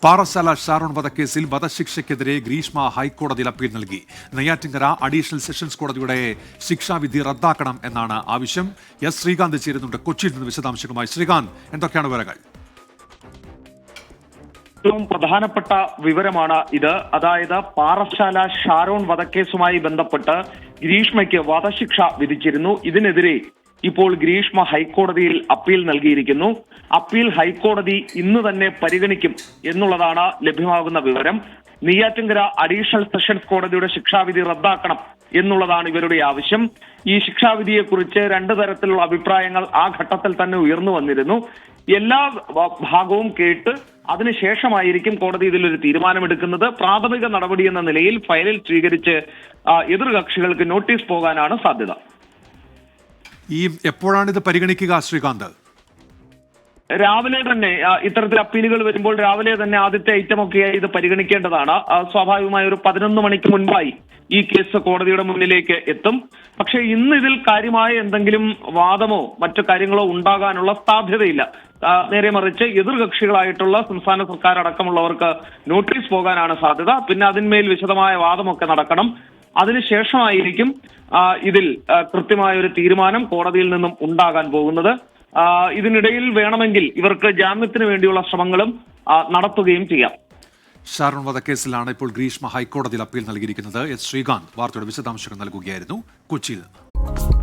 പാറശാല ഷാരോൺ വധക്കേസിൽ വധശിക്ഷയ്ക്കെതിരെ ഗ്രീഷ്മ ഹൈക്കോടതിയിൽ അപ്പീൽ നൽകി. നെയ്യാറ്റിൻകര അഡീഷണൽ സെഷൻസ് കോടതിയുടെ ശിക്ഷാവിധി റദ്ദാക്കണം എന്നാണ് ആവശ്യം. എസ് ശ്രീകാന്ത് ചേരുന്നുണ്ട് കൊച്ചിയിൽ നിന്ന് വിശദാംശങ്ങളുമായി. ശ്രീകാന്ത്, എന്തൊക്കെയാണ് വിവരങ്ങൾ? ഏറ്റവും പ്രധാനപ്പെട്ട വിവരമാണ് ഇത്. അതായത് പാറശാല ഷാരോൺ വധക്കേസുമായി ബന്ധപ്പെട്ട് ഗ്രീഷ്മയ്ക്ക് വധശിക്ഷ വിധിച്ചിരുന്നു. ഇതിനെതിരെ ഇപ്പോൾ ഗ്രീഷ്മ ഹൈക്കോടതിയിൽ അപ്പീൽ നൽകിയിരിക്കുന്നു. അപ്പീൽ ഹൈക്കോടതി ഇന്ന് തന്നെ പരിഗണിക്കും എന്നുള്ളതാണ് ലഭ്യമാകുന്ന വിവരം. നെയ്യാറ്റിൻകര അഡീഷണൽ സെഷൻസ് കോടതിയുടെ ശിക്ഷാവിധി റദ്ദാക്കണം എന്നുള്ളതാണ് ഇവരുടെ ആവശ്യം. ഈ ശിക്ഷാവിധിയെക്കുറിച്ച് രണ്ടു തരത്തിലുള്ള അഭിപ്രായങ്ങൾ ആ ഘട്ടത്തിൽ തന്നെ ഉയർന്നു വന്നിരുന്നു. എല്ലാ ഭാഗവും കേട്ട് അതിനുശേഷമായിരിക്കും കോടതി ഇതിലൊരു തീരുമാനമെടുക്കുന്നത്. പ്രാഥമിക നടപടി എന്ന നിലയിൽ ഫയലിൽ സ്വീകരിച്ച് എതിർകക്ഷികൾക്ക് നോട്ടീസ് പോകാനാണ് സാധ്യത. എപ്പോഴാണ് ഇത് പരിഗണിക്കുക ശ്രീകാന്ത്? രാവിലെ തന്നെ ഇത്തരത്തിൽ അപ്പീലുകൾ വരുമ്പോൾ രാവിലെ തന്നെ ആദ്യത്തെ ഐറ്റം ഒക്കെയായി ഇത് പരിഗണിക്കേണ്ടതാണ്. സ്വാഭാവികമായ ഒരു 11 മണിക്ക് മുൻപായി ഈ കേസ് കോടതിയുടെ മുന്നിലേക്ക് എത്തും. പക്ഷേ ഇന്ന് ഇതിൽ കാര്യമായ എന്തെങ്കിലും വാദമോ മറ്റു കാര്യങ്ങളോ ഉണ്ടാകാനുള്ള സാധ്യതയില്ല. നേരെ മറിച്ച് എതിർകക്ഷികളായിട്ടുള്ള സംസ്ഥാന സർക്കാർ അടക്കമുള്ളവർക്ക് നോട്ടീസ് പോകാനാണ് സാധ്യത. പിന്നെ അതിന്മേൽ വിശദമായ വാദമൊക്കെ നടക്കണം. അതിനുശേഷമായിരിക്കും ഇതിൽ കൃത്യമായ ഒരു തീരുമാനം കോടതിയിൽ നിന്നും ഉണ്ടാകാൻ പോകുന്നത്. ഇതിനിടയിൽ വേണമെങ്കിൽ ഇവർക്ക് ജാമ്യത്തിന് വേണ്ടിയുള്ള ശ്രമങ്ങളും നടത്തുകയും ചെയ്യാം. ഷാരോൺ വധക്കേസിലാണ് ഇപ്പോൾ ഗ്രീഷ്മ ഹൈക്കോടതിയിൽ അപ്പീൽ നൽകിയിരിക്കുന്നത്. എസ് ശ്രീകാന്ത് വാർത്തയുടെ വിശദാംശങ്ങൾ നൽകുകയായിരുന്നു കൊച്ചിയിൽ നിന്ന്.